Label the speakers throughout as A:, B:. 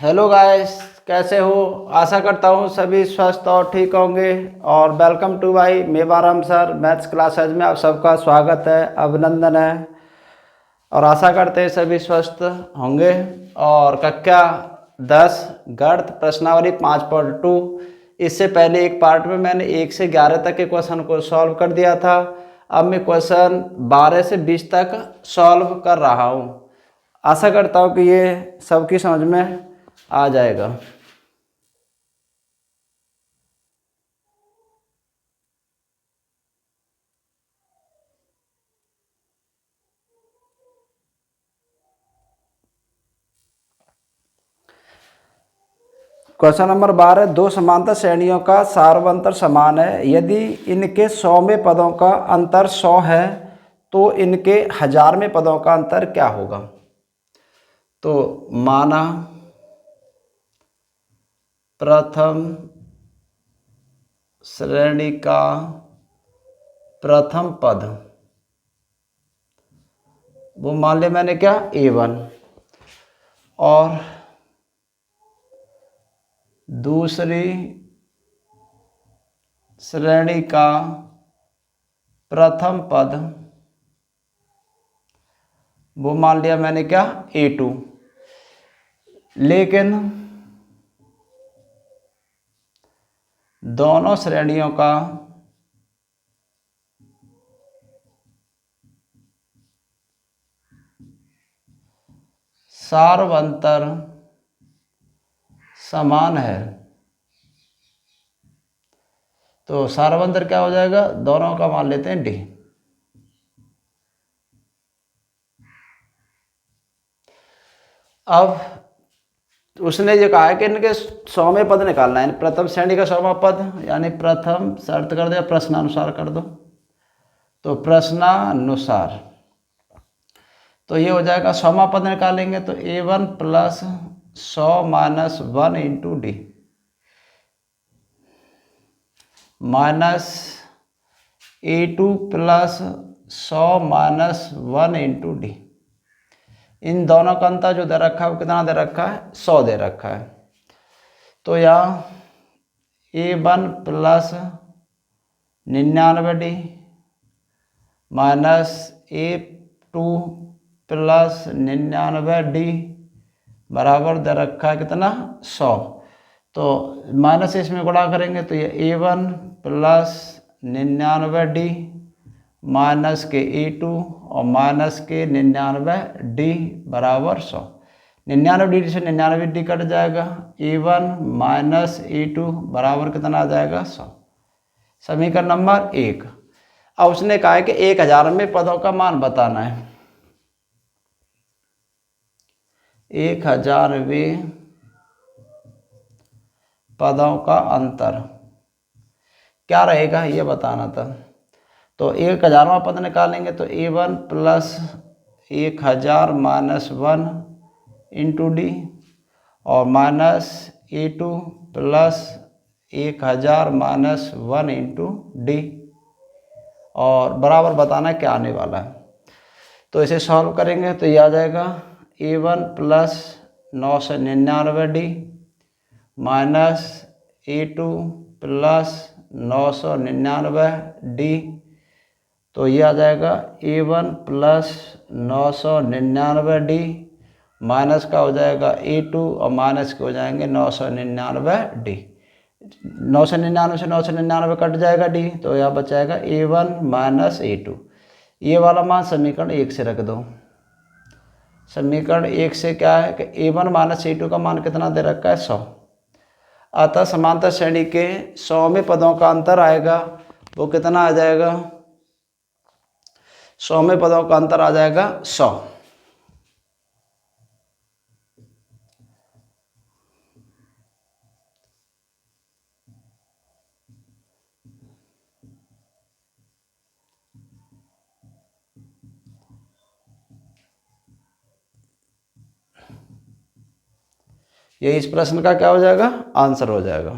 A: Hello guys, कैसे हो। आशा करता हूँ सभी स्वस्थ और ठीक होंगे। और वेलकम टू भाई मेवाराम सर मैथ्स क्लासेज में आप सबका स्वागत है, अभिनंदन है। और आशा करते हैं सभी स्वस्थ होंगे। और कक्षा 10 गणित प्रश्नावली 5.2, इससे पहले एक पार्ट में मैंने 1 से 11 तक के क्वेश्चन को सॉल्व कर दिया था। अब मैं क्वेश्चन 12 से 20 तक सॉल्व कर रहा हूँ। आशा करता हूँ कि ये सबकी समझ में आ जाएगा। क्वेश्चन नंबर 12, दो समांतर श्रेणियों का सार्वंतर समान है। यदि इनके 100वें पदों का अंतर 100 है तो इनके 1000वें पदों का अंतर क्या होगा। तो माना प्रथम श्रेणी का प्रथम पद, वो मान लिया मैंने क्या, A1, और दूसरी श्रेणी का प्रथम पद, वो मान लिया मैंने क्या, A2। लेकिन दोनों श्रेणियों का सार्वंतर समान है। तो सार्वंतर क्या हो जाएगा, दोनों का मान लेते हैं D। अब उसने ये कहा है कि इनके 100वें पद निकालना है, प्रथम श्रेणी का 100वां पद, यानी प्रथम शर्त कर दो, प्रश्नानुसार कर दो। तो प्रश्नानुसार तो ये हो जाएगा 100वां पद निकालेंगे तो A1 plus 100 minus 1 into d minus A2 plus 100 minus 1 into d. इन दोनों का अंतर जो दे रखा है वो कितना दे रखा है, 100 दे रखा है। तो यहाँ A1 plus 99D minus A2 plus 99D बराबर दे रखा है कितना, 100। तो माइनस इसमें गुणा करेंगे तो ये A1 प्लस 99D माइनस के A2 और माइनस के 99D बराबर 100। 99D से 99D कट जाएगा, A1 माइनस A2 बराबर कितना आ जाएगा, 100। समीकरण नंबर 1। अब उसने कहा है कि 1000वें पदों का मान बताना है। 1000वें पदों का अंतर क्या रहेगा ये बताना था। तो 1000वां पद निकालेंगे तो A1 plus 1000 minus 1 into d और minus A2 plus 1000 minus 1 into d, और बराबर बताना क्या आने वाला है। तो इसे सॉल्व करेंगे तो ये आ जाएगा A1 plus 999D minus A2 plus 999D। तो ये आ जाएगा A1 प्लस 999D माइनस का हो जाएगा A2 और माइनस के हो जाएंगे 999D। 999 से 999 कट जाएगा D, तो यहाँ बचाएगा A1 माइनस A2। ये वाला मान समीकरण 1 से रख दो। समीकरण 1 से क्या है कि A1 माइनस A2 का मान कितना दे रखा है, 100। अतः समांतर श्रेणी के 100वें पदों का अंतर आएगा, वो कितना आ जाएगा, 100वें पदों का अंतर आ जाएगा 100। ये इस प्रश्न का क्या हो जाएगा, आंसर हो जाएगा।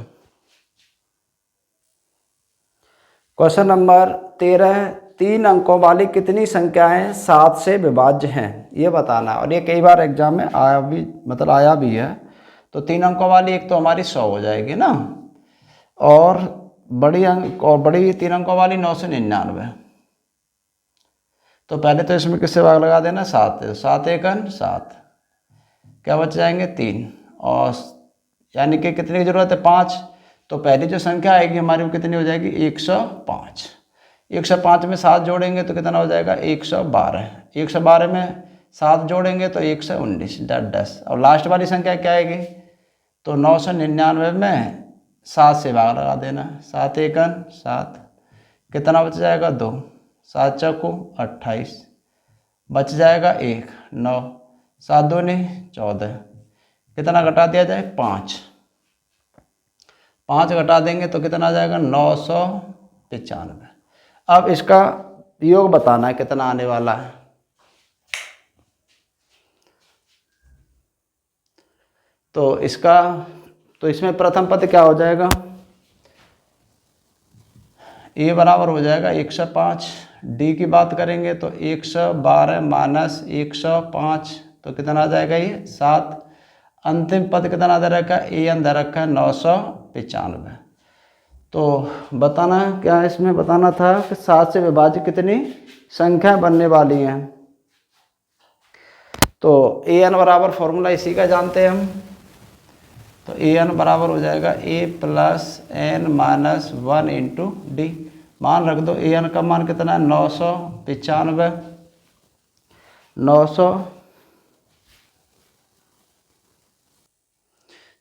A: क्वेश्चन नंबर 13, 3 अंकों वाली कितनी संख्याएं 7 से विभाज्य हैं, ये बताना है। और ये कई बार एग्जाम में आया भी है। तो 3 अंकों वाली एक तो हमारी 100 हो जाएगी ना, और बड़ी 3 अंकों वाली 999। तो पहले तो इसमें किससे भाग लगा देना, 7 है, 7 एकन 7, क्या बच जाएंगे 3, और यानी कि कितने की जरूरत है 5। तो पहली जो संख्या आएगी हमारी वो कितनी हो जाएगी 105। 105 में 7 जोड़ेंगे तो कितना हो जाएगा 112। 112 में 7 जोड़ेंगे तो 119, 10। और लास्ट वाली संख्या क्या आएगी, तो 999 में 7 से भाग लगा देना, 7 एकन 7, कितना बच जाएगा 2, 7 चौको 28, बच जाएगा 1, 9, 7 दूनी 14, कितना घटा दिया जाए 5, 5 घटा देंगे तो कितना आ जाएगा 995। अब इसका योग बताना है कितना आने वाला है। तो इसमें प्रथम पद क्या हो जाएगा, ए बराबर हो जाएगा 105। डी की बात करेंगे तो 112 माइनस 105 तो कितना आ जाएगा ये 7। अंतिम पद कितना दे रखा है, ए एन दे रखा है 995। तो बताना क्या है, इसमें बताना था कि 7 से विभाजित कितनी संख्या बनने वाली हैं। तो ए एन बराबर फॉर्मूला इसी का जानते हैं हम। तो ए एन बराबर हो जाएगा a plus n minus 1 into d. मान रख दो ए एन का मान कितना है 995। 900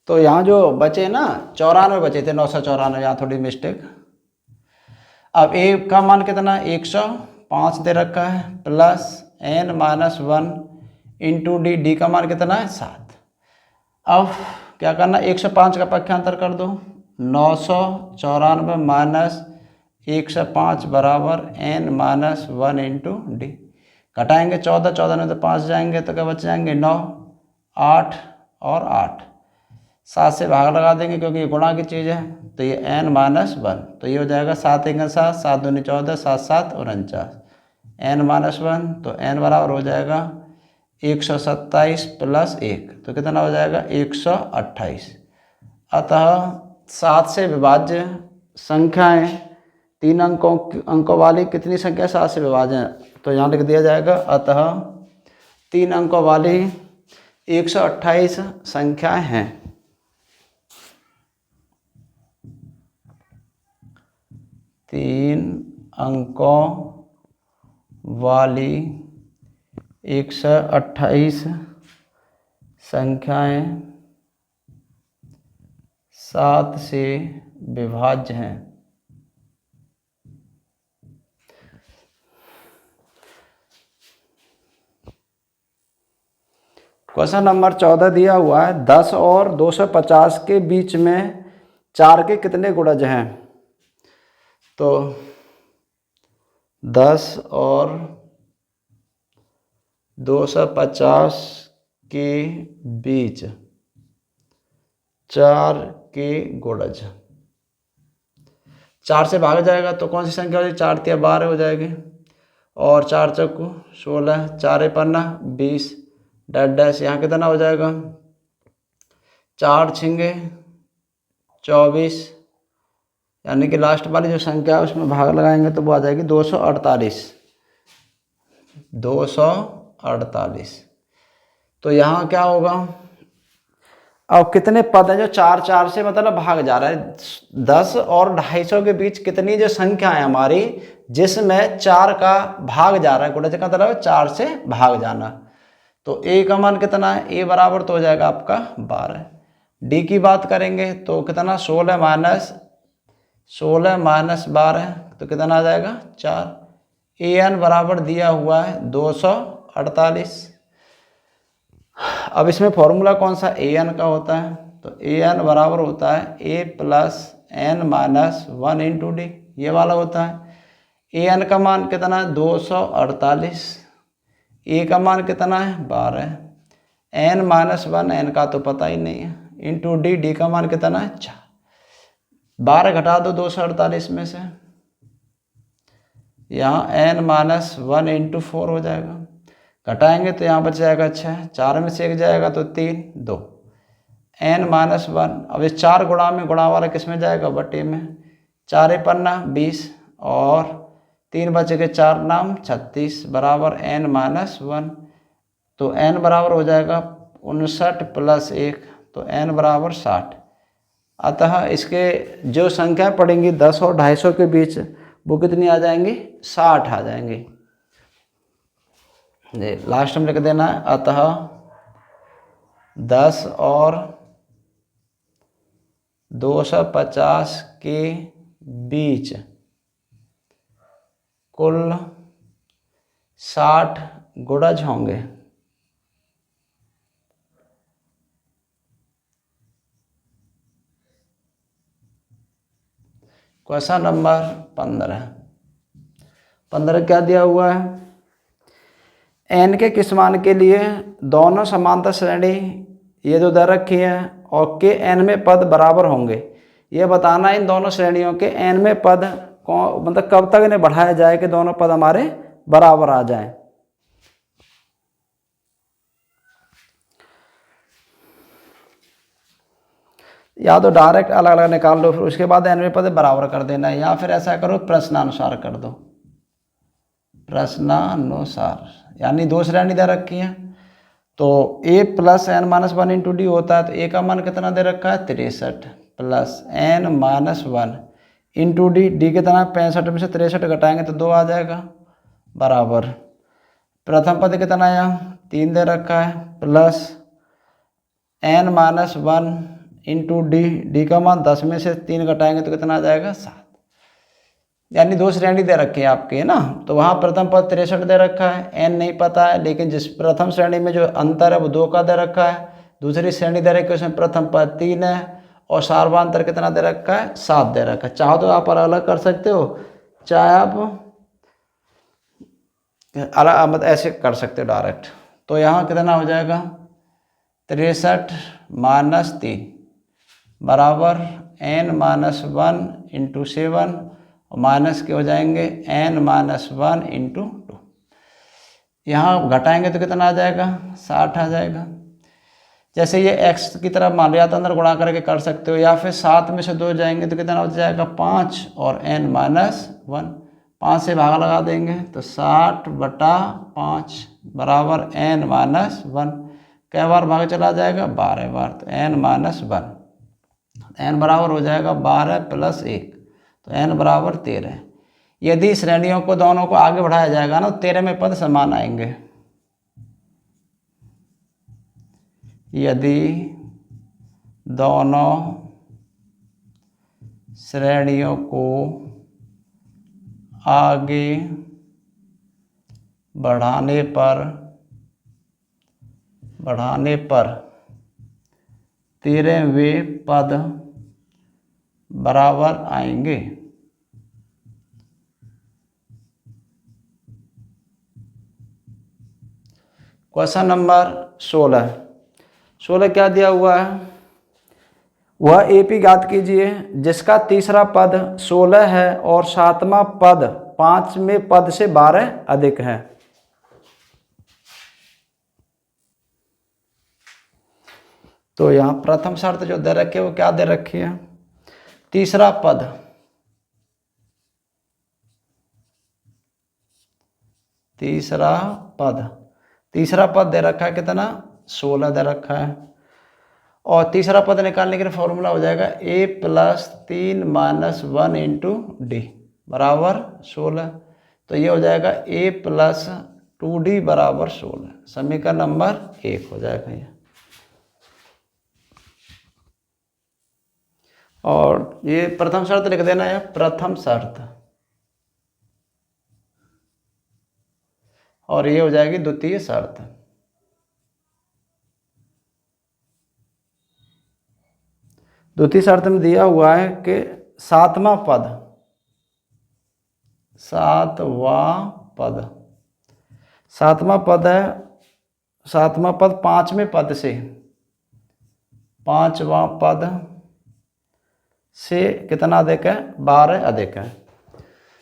A: तो यहाँ जो बचे ना 94 बचे थे, 994, यहाँ थोड़ी मिस्टेक। अब ए का मान कितना है 105 दे रखा है, plus n minus 1 into d. D का मान कितना है 7। अब क्या करना, 105 का पक्षांतर कर दो, 994 माइनस 105 बराबर एन माइनस 1 इंटू डी। घटाएंगे 14, 14 में तो 5 जाएंगे तो क्या बच जाएंगे 9, 8 और 8। 7 से भाग लगा देंगे क्योंकि ये गुणा की चीज़ है, तो ये n माइनस 1, तो ये हो जाएगा 7 एकन 7, 7 दूनी 14, 7 7 49, n माइनस 1, तो n बराबर हो जाएगा 127 प्लस 1, तो कितना हो जाएगा 128। अतः 7 से विभाज्य संख्याएं 3 अंकों वाली कितनी संख्या 7 से विभाज्य है, तो यहाँ लिख दिया जाएगा अतः 3 अंकों वाली 128 संख्याएं हैं। 3 अंकों वाली 128 संख्याएं 7 से विभाज्य हैं। क्वेश्चन नंबर 14 दिया हुआ है 10 और 250 के बीच में 4 के कितने गुणज हैं। तो 10 और 250 के बीच 4 के गुणज, 4 से भागा जाएगा तो कौन सी संख्या हो जाएगी, 4 तिया 12 हो जाएगी, और 4 चौको 16, 4 पन्ना 20, डैश यहाँ कितना हो जाएगा 4 छिंगे 24, यानी कि लास्ट वाली जो संख्या है उसमें भाग लगाएंगे तो वो आ जाएगी 248। 248। तो यहाँ क्या होगा, अब कितने पद हैं जो 4 4 से मतलब भाग जा रहा है। 10 और 250 के बीच कितनी जो संख्या है हमारी जिसमें 4 का भाग जा रहा है, गुणज का मतलब 4 से भाग जाना। तो ए का मान कितना है, ए बराबर तो हो जाएगा आपका 12। डी की बात करेंगे तो कितना 16 माइनस 12, तो कितना आ जाएगा 4। ए एन बराबर दिया हुआ है 248। अब इसमें फॉर्मूला कौन सा ए एन का होता है, तो ए एन बराबर होता है a plus n minus 1 into d, ये वाला होता है। ए एन का मान कितना है 248, ए का मान कितना है 12, एन माइनस 1 एन का तो पता ही नहीं है, इंटू डी, डी का मान कितना है 4। 12 घटा दो 248 में से, यहाँ एन माइनस 1 इंटू 4 हो जाएगा, घटाएंगे तो यहाँ बच जाएगा 6, 4 में से 1 जाएगा तो 3, 2, n माइनस 1। अब ये 4 गुणा में गुणा वाला किस में जाएगा, बटे में। 4 पन्ना 20 और 3 बचे के 4 नाम 36 बराबर n माइनस 1। तो n बराबर हो जाएगा 59 प्लस 1, तो n बराबर 60। अतः इसके जो संख्याएं पड़ेंगी 10 और 250 के बीच, वो कितनी आ जाएंगी, 60 आ जाएंगी। लास्ट में लिख देना है, अतः 10 और 250 के बीच कुल 60 गुणज होंगे। क्वेश्चन नंबर 15 क्या दिया हुआ है, n के किस मान के लिए दोनों समांतर श्रेणी ये जो दे रखी है और के n में पद बराबर होंगे, ये बताना इन दोनों श्रेणियों के n में पद को मतलब कब तक इन्हें बढ़ाया जाए कि दोनों पद हमारे बराबर आ जाएं। या तो डायरेक्ट अलग अलग निकाल लो, फिर उसके बाद n में पद बराबर कर देना, या फिर ऐसा करो प्रश्नानुसार कर दो। प्रश्नानुसार यानी दो श्रेणी दे रखी है, तो a plus n minus 1 into D होता है, तो a का मान कितना दे रखा है 63 plus n minus 1 into d, D कितना 65 में से 63 घटाएंगे तो 2 आ जाएगा बराबर। प्रथम पद कितना आया 3 दे रखा है plus n minus 1 into d, d का मान 10 में से 3 घटाएंगे तो कितना आ जाएगा 7। यानी दो श्रेणी दे रखी है आपके, है ना, तो वहाँ प्रथम पद 63 दे रखा है, n नहीं पता है, लेकिन जिस प्रथम श्रेणी में जो अंतर है वो 2 का दे रखा है, दूसरी श्रेणी दे रखी है उसमें प्रथम पद 3 है और सार्वधातुक कितना दे रखा है 7 दे रखा है। चाहो तो आप अलग अलग कर सकते हो, चाहे आप अलग मतलब ऐसे कर सकते हो डायरेक्ट। तो यहाँ कितना हो जाएगा 63 माइनस 3 बराबर n माइनस 1 इंटू 7 और माइनस के हो जाएंगे n माइनस 1 इंटू 2। यहाँ घटाएंगे तो कितना आ जाएगा 60 आ जाएगा। जैसे ये x की तरफ मान लिया तो अंदर गुणा करके कर सकते हो, या फिर 7 में से 2 जाएंगे तो कितना हो जाएगा 5 और n माइनस 1, 5 से भाग लगा देंगे तो 60/5 बराबर n माइनस 1। कै बार भाग चला जाएगा 12 बार, तो n माइनस 1, n बराबर हो जाएगा 12 प्लस 1, तो n बराबर 13। यदि श्रेणियों को दोनों को आगे बढ़ाया जाएगा ना, 13 में पद समान आएंगे। यदि दोनों श्रेणियों को आगे बढ़ाने पर 13वें पद बराबर आएंगे। क्वेश्चन नंबर 16 क्या दिया हुआ है, वह एपी ज्ञात कीजिए जिसका तीसरा पद 16 है और सातवां पद 5वें पद से 12 अधिक है। तो यहाँ प्रथम शर्त जो दे रखी है वो क्या दे रखी है, तीसरा पद तीसरा पद दे रखा है कितना 16 दे रखा है, और तीसरा पद निकालने के लिए फॉर्मूला हो जाएगा a plus 3 minus 1 into D बराबर 16। तो ये हो जाएगा a प्लस 2d बराबर 16, समीकरण नंबर 1 हो जाएगा ये। और ये प्रथम शर्त लिख देना है, प्रथम शर्त, और ये हो जाएगी द्वितीय शर्त। द्वितीय शर्त में दिया हुआ है कि सातवां पद 5वें पद से 5वां पद से कितना अधिक है 12 अधिक है।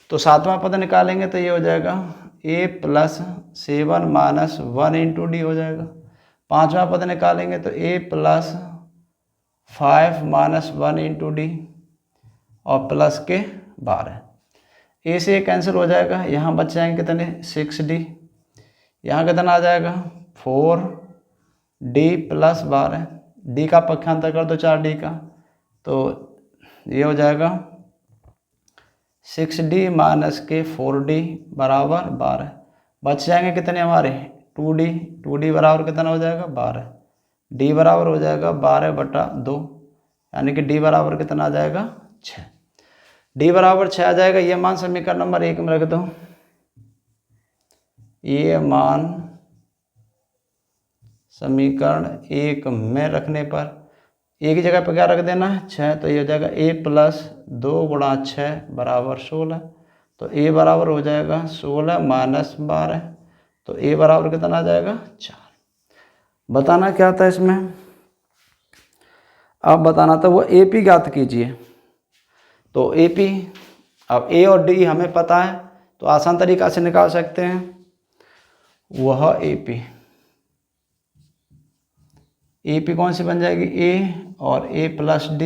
A: तो सातवां पद निकालेंगे तो ये हो जाएगा a plus 7 minus 1 into D हो जाएगा। 5वां पद निकालेंगे तो a plus 5 minus 1 into d और प्लस के 12। ए से कैंसिल हो जाएगा, यहाँ बच जाएंगे कितने 6d, यहाँ कितना आ जाएगा 4d प्लस 12, डी का पक्षांतर कर दो 4d का, तो ये हो जाएगा 6d माइनस के 4d बराबर 12। बच जाएंगे कितने हमारे 2d बराबर कितना हो जाएगा 12, d बराबर हो जाएगा 12/2, यानी कि d बराबर कितना आ जाएगा 6। d बराबर 6 आ जाएगा। ये मान समीकरण नंबर 1 में रख दो। ये मान समीकरण 1 में रखने पर एक ही जगह पर क्या रख देना है 6, तो ये हो जाएगा a प्लस 2 गुणा 6 बराबर 16। तो a बराबर हो जाएगा 16 माइनस 12, तो a बराबर कितना आ जाएगा 4। बताना क्या था इसमें, अब बताना था वो AP ज्ञात कीजिए। तो AP, अब A और D हमें पता है तो आसान तरीका से निकाल सकते हैं। वह AP कौन सी बन जाएगी A और A plus D,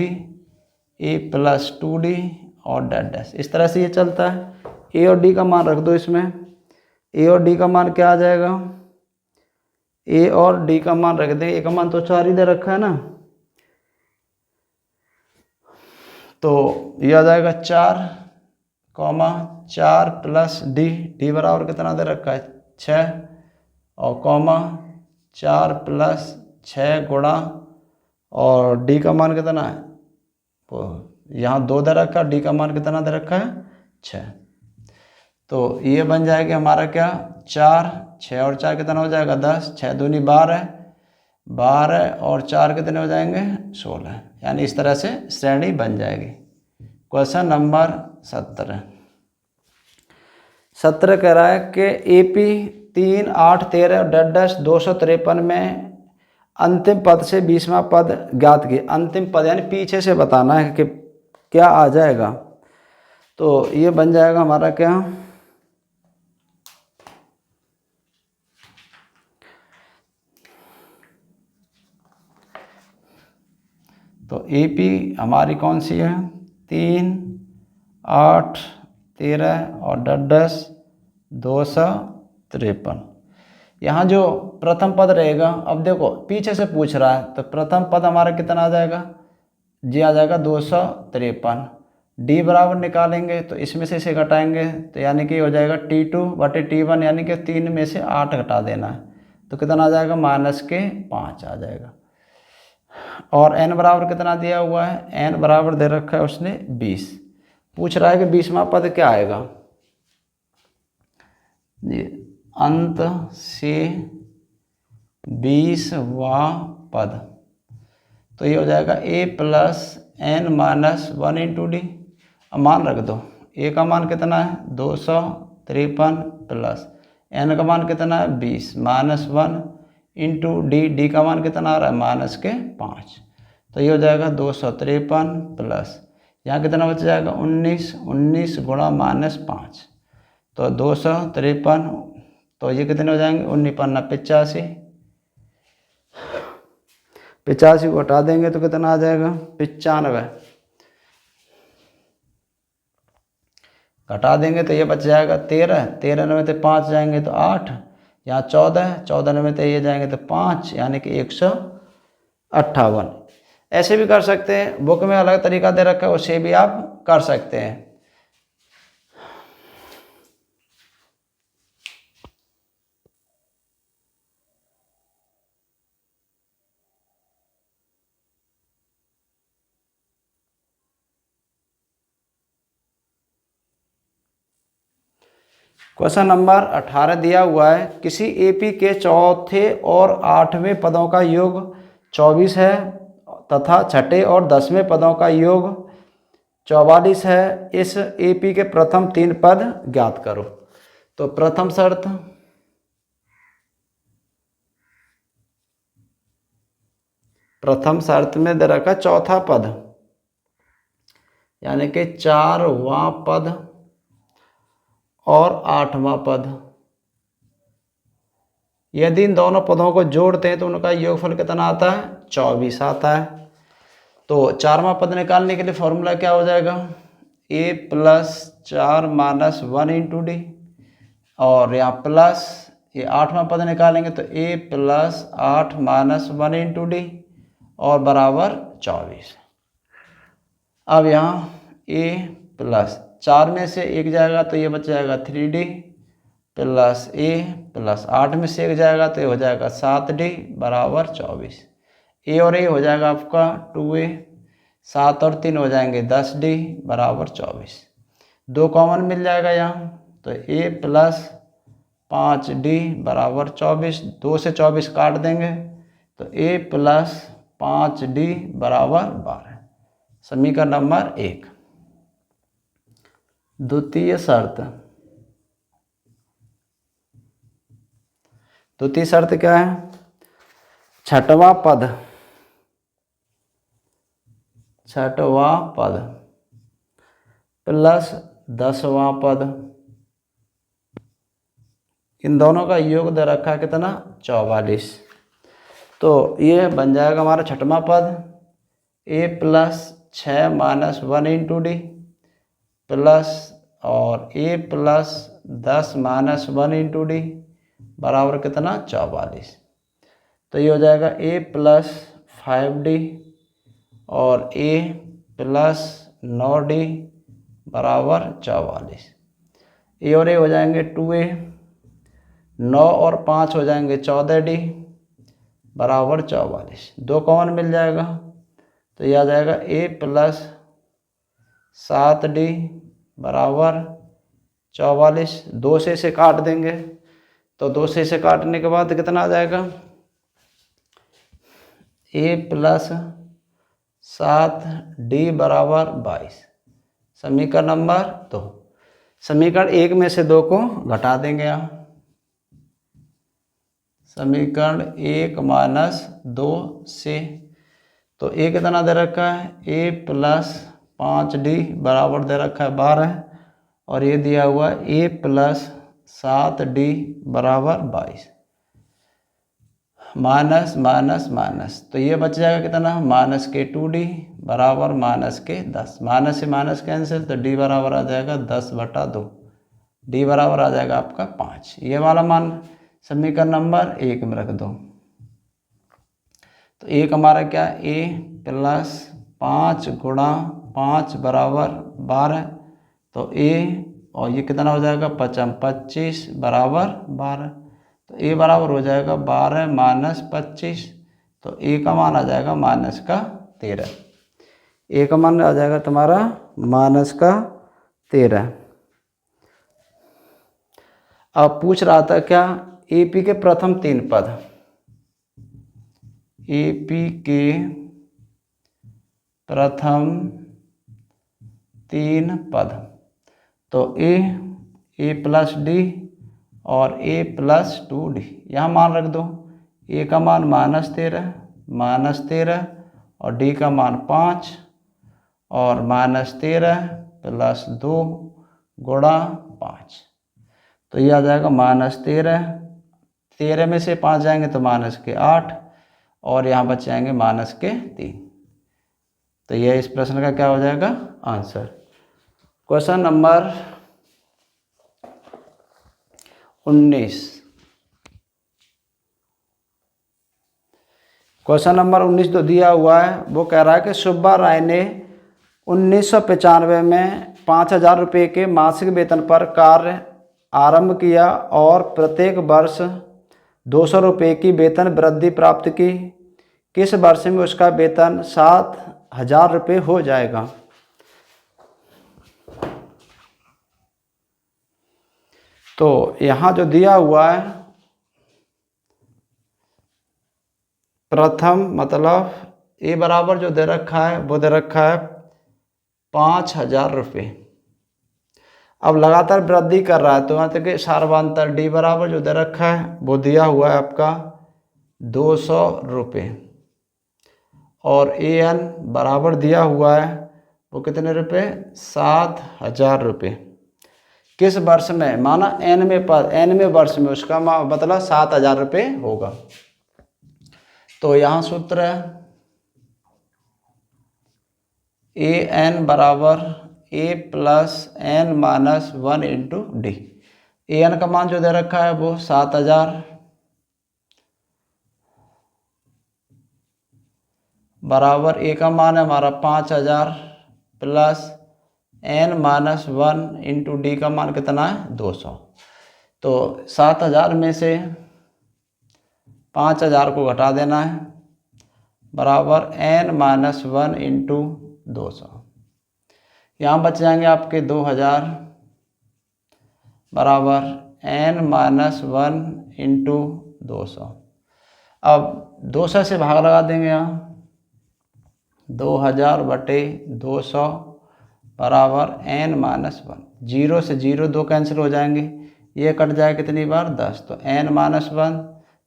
A: A plus 2D और डैश। इस तरह से ये चलता है। A और D का मान रख दो इसमें। A और D का मान क्या आ जाएगा, A और D का मान रख दें। A का मान तो 4 ही दे रखा है ना, तो ये आ जाएगा 4 प्लस D बराबर कितना दे रखा है 6, और 4 प्लस 6 गुणा, और D का मान कितना है, तो यहाँ 2 दे रखा है, D का मान कितना दे रखा है 6। तो ये बन जाएगा हमारा क्या 4, 6 और 4 कितना हो जाएगा 10, 6 दूनी 12, 12 और 4 कितने हो जाएंगे 16, यानी इस तरह से श्रेणी बन जाएगी। क्वेश्चन नंबर 17 कह रहा है कि AP 3, 8, 13 डैश 253 में अंतिम पद से 20वां पद ज्ञात किए। अंतिम पद यानी पीछे से बताना है कि क्या आ जाएगा। तो ये बन जाएगा हमारा क्या, तो AP हमारी कौन सी है 3, 8, 13 और डैश 253। यहाँ जो प्रथम पद रहेगा, अब देखो पीछे से पूछ रहा है, तो प्रथम पद हमारा कितना आ जाएगा, जी आ जाएगा 253। D बराबर निकालेंगे तो इसमें से इसे घटाएंगे, तो यानी कि हो जाएगा T2/T1, यानी कि 3 में से 8 घटा देना है, तो कितना आ जाएगा -5 आ जाएगा। और n बराबर कितना दिया हुआ है, n बराबर दे रखा है उसने 20। पूछ रहा है कि 20वां पद क्या आएगा, अंत से 20वां पद, तो ये हो जाएगा A plus n minus 1 into D. अब मान रख दो, A का मान कितना है 253 प्लस n का मान कितना है 20 माइनस 1 इंटू डी का मान कितना आ रहा है -5। तो ये हो जाएगा 253 प्लस, यहाँ कितना बच जाएगा 19 गुणा -5, तो 253, तो ये कितने हो जाएंगे 19×5 85 को हटा देंगे तो कितना आ जाएगा 95, घटा देंगे तो ये बच जाएगा 13 में से 5 जाएंगे तो 8, यहाँ 14 में से ये जाएंगे तो 5, यानी कि 158। ऐसे भी कर सकते हैं, बुक में अलग तरीका दे रखा है, उससे भी आप कर सकते हैं। क्वेश्चन नंबर 18 दिया हुआ है, किसी AP के चौथे और 8वें पदों का योग 24 है तथा छठे और 10वें पदों का योग 44 है। इस AP के प्रथम 3 पद ज्ञात करो। तो प्रथम शर्त में दे रखा चौथा पद, यानी कि 4वां पद और 8वां पद, यदि इन दोनों पदों को जोड़ते हैं तो उनका योगफल कितना आता है 24 आता है। तो चारवां पद निकालने के लिए फॉर्मूला क्या हो जाएगा, a plus 4 minus 1 into d, और यहाँ प्लस ये 8वां पद निकालेंगे तो a plus 8 minus 1 into d और बराबर 24। अब यहाँ a प्लस 4 में से 1 जाएगा तो ये बच जाएगा 3d प्लस a प्लस 8 में से 1 जाएगा तो ये हो जाएगा 7d बराबर 24। a और a हो जाएगा आपका 2a, 7 और 3 हो जाएंगे 10d बराबर 24। 2 कॉमन मिल जाएगा यहाँ तो a प्लस 5d बराबर 24। 2 से 24 काट देंगे तो a प्लस 5d बराबर 12। समीकरण नंबर 1। द्वितीय शर्त, द्वितीय शर्त क्या है, छठवां पद प्लस 10वां पद, इन दोनों का योग दे रखा है कितना, 44। तो ये बन जाएगा हमारा छठवां पद a plus 6 minus 1 into D plus और a plus 10 minus 1 into D बराबर कितना, 44। तो ये हो जाएगा a प्लस 5d और a प्लस 9d बराबर 44। a और a हो जाएंगे 2a, 9 और 5 हो जाएंगे 14d बराबर 44। 2 कॉमन मिल जाएगा तो यह आ जाएगा a प्लस 7d बराबर 44। 2 से इसे काट देंगे तो 2 से इसे काटने के बाद कितना आ जाएगा, a प्लस 7d बराबर 22। समीकरण नंबर 2। समीकरण 1 में से 2 को घटा देंगे यहाँ, समीकरण 1 माइनस 2 से, तो a कितना दे रखा है, a प्लस 5d बराबर दे रखा है 12 और ये दिया हुआ है a प्लस 7d बराबर 22। माइनस माइनस माइनस तो ये बच जाएगा कितना, माइनस के 2d बराबर माइनस के 10। माइनस से माइनस कैंसिल तो d बराबर आ जाएगा 10/2, d बराबर आ जाएगा आपका 5। ये वाला मान समीकरण नंबर 1 में रख दो। तो एक हमारा क्या, a प्लस 5 गुणा 5 बराबर 12, तो a और ये कितना हो जाएगा 25 बराबर 12, तो a बराबर हो जाएगा 12 माइनस 25, तो a का मान आ जाएगा माइनस का 13। a का मान आ जाएगा तुम्हारा माइनस का 13। अब पूछ रहा था क्या, AP के प्रथम 3 पद, AP के प्रथम 3 पद, तो a प्लस d और a प्लस 2d, यहाँ मान रख दो। a का मान -13 और d का मान 5 और -13 प्लस 2 गुणा 5, तो ये आ जाएगा -13। 13 में से 5 जाएंगे तो माइनस के 8 और यहाँ बच जाएंगे माइनस के 3। तो यह इस प्रश्न का क्या हो जाएगा answer. Question number 19। Question number 19 तो दिया हुआ है, वो कह रहा है कि सुब्बा राय ने 1995 में 5,000 रुपये के मासिक वेतन पर कार्य आरंभ किया और प्रत्येक वर्ष 200 रुपये की वेतन वृद्धि प्राप्त की। किस वर्ष में उसका वेतन 7,000 रुपये हो जाएगा। तो यहाँ जो दिया हुआ है प्रथम मतलब ए बराबर जो दे रखा है वो दे रखा है 5,000 रुपये। अब लगातार वृद्धि कर रहा है तो यहाँ तक सार्वंतर डी बराबर जो दे रखा है वो दिया हुआ है आपका 200 रुपये और ए एन बराबर दिया हुआ है वो कितने रुपये 7,000 रुपये। किस वर्ष में, माना एन में वर्ष में उसका मतलब 7,000 रुपये होगा। तो यहाँ सूत्र है ए एन बराबर a plus n minus 1 into d. A n का मान जो दे रखा है वो 7000 बराबर ए का मान है हमारा 5000 plus n minus 1 into d का मान कितना है 200। तो 7000 में से 5000 को घटा देना है बराबर एन माइनस 1 इंटू 200। यहाँ बच जाएंगे आपके 2000 बराबर एन माइनस 1 इंटू 200। अब 200 से भाग लगा देंगे यहाँ 2000 बटे 200 बराबर एन माइनस 1। 0 से 0 2 कैंसिल हो जाएंगे, ये कट जाए कितनी बार 10, तो एन माइनस 1,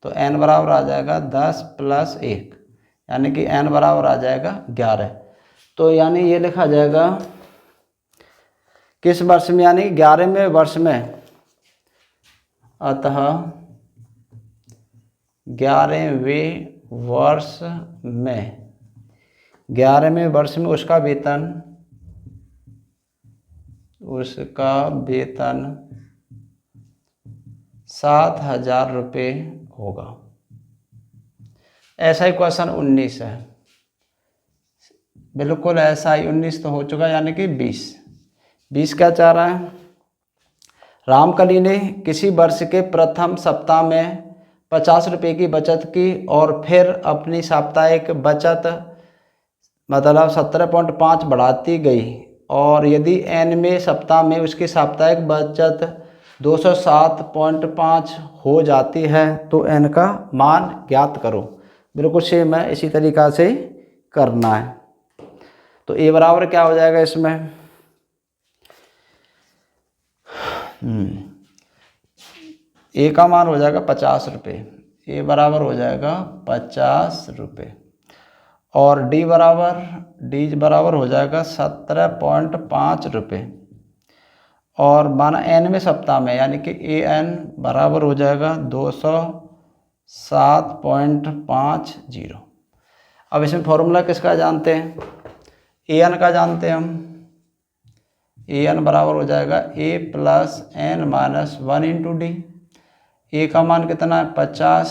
A: तो एन बराबर आ जाएगा 10 प्लस 1 यानी कि एन बराबर आ जाएगा 11। तो यानी ये लिखा जाएगा किस वर्ष में, यानी 11वें वर्ष में। अतः 11वें वर्ष में, 11वें वर्ष में उसका वेतन 7000 रुपये होगा। ऐसा ही क्वेश्चन 19 है, बिल्कुल ऐसा ही 19 तो हो चुका यानी कि 20 क्या चाह रहा है। रामकली ने किसी वर्ष के प्रथम सप्ताह में 50 रुपये की बचत की और फिर अपनी साप्ताहिक बचत मतलब 17.5 बढ़ाती गई, और यदि एनवें सप्ताह में उसकी साप्ताहिक बचत 207.5 हो जाती है तो एन का मान ज्ञात करो। बिल्कुल सेम है, इसी तरीक़ा से करना है। तो ए बराबर क्या हो जाएगा इसमें, ए का मान हो जाएगा 50 रुपये, ए बराबर हो जाएगा 50 रुपये, और डी बराबर हो जाएगा 17.5 रुपये, और माना एनवें सप्ताह में यानी कि ए एन बराबर हो जाएगा 207.50। अब इसमें फॉर्मूला किसका जानते हैं, ए एन का जानते हैं हम। ए एन बराबर हो जाएगा a plus n minus 1 into d. A का मान कितना है 50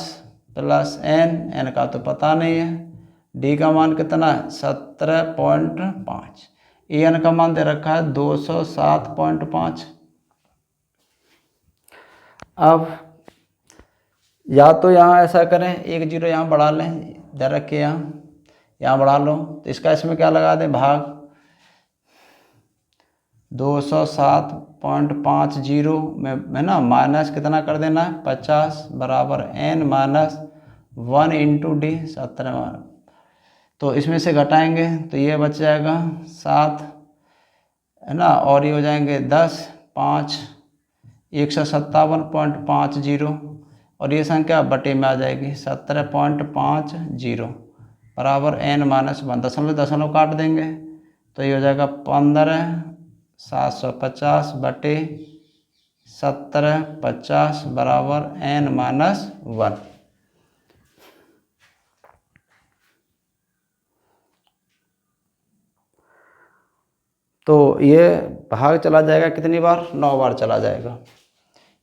A: प्लस एन का तो पता नहीं है, डी का मान कितना है 17.5, ए एन का मान दे रखा है 207.5। अब या तो यहाँ ऐसा करें, एक जीरो यहाँ बढ़ा लें, दे रखे यहाँ बढ़ा लो, तो इसका इसमें क्या लगा दें भाग 207.50 में ना माइनस कितना कर देना है 50 बराबर एन माइनस 1 इंटू डी 17। तो इसमें से घटाएंगे तो ये बच जाएगा 7 है ना, और ये हो जाएंगे 10 5 157.50, और ये संख्या बटे में आ जाएगी 17.50 बराबर एन माइनस 1। दशमलव काट देंगे तो ये हो जाएगा 15,750 बटे 1750 बराबर एन माइनस 1। तो ये भाग चला जाएगा कितनी बार 9 बार चला जाएगा,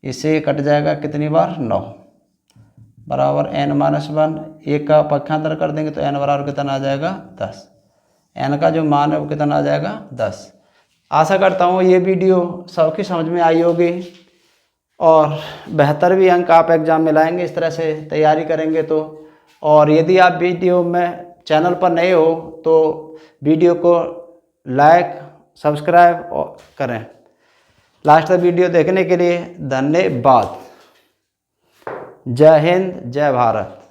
A: इससे कट जाएगा कितनी बार 9 बराबर एन माइनस 1। एक का पक्षांतर कर देंगे तो एन बराबर कितना आ जाएगा 10, एन का जो मान है वो कितना आ जाएगा 10। आशा करता हूँ ये वीडियो सबकी समझ में आई होगी और बेहतर भी अंक आप एग्ज़ाम में लाएंगे इस तरह से तैयारी करेंगे तो। और यदि आप वीडियो में चैनल पर नए हो तो वीडियो को लाइक सब्सक्राइब करें। लास्ट तक वीडियो देखने के लिए धन्यवाद। जय हिंद, जय भारत।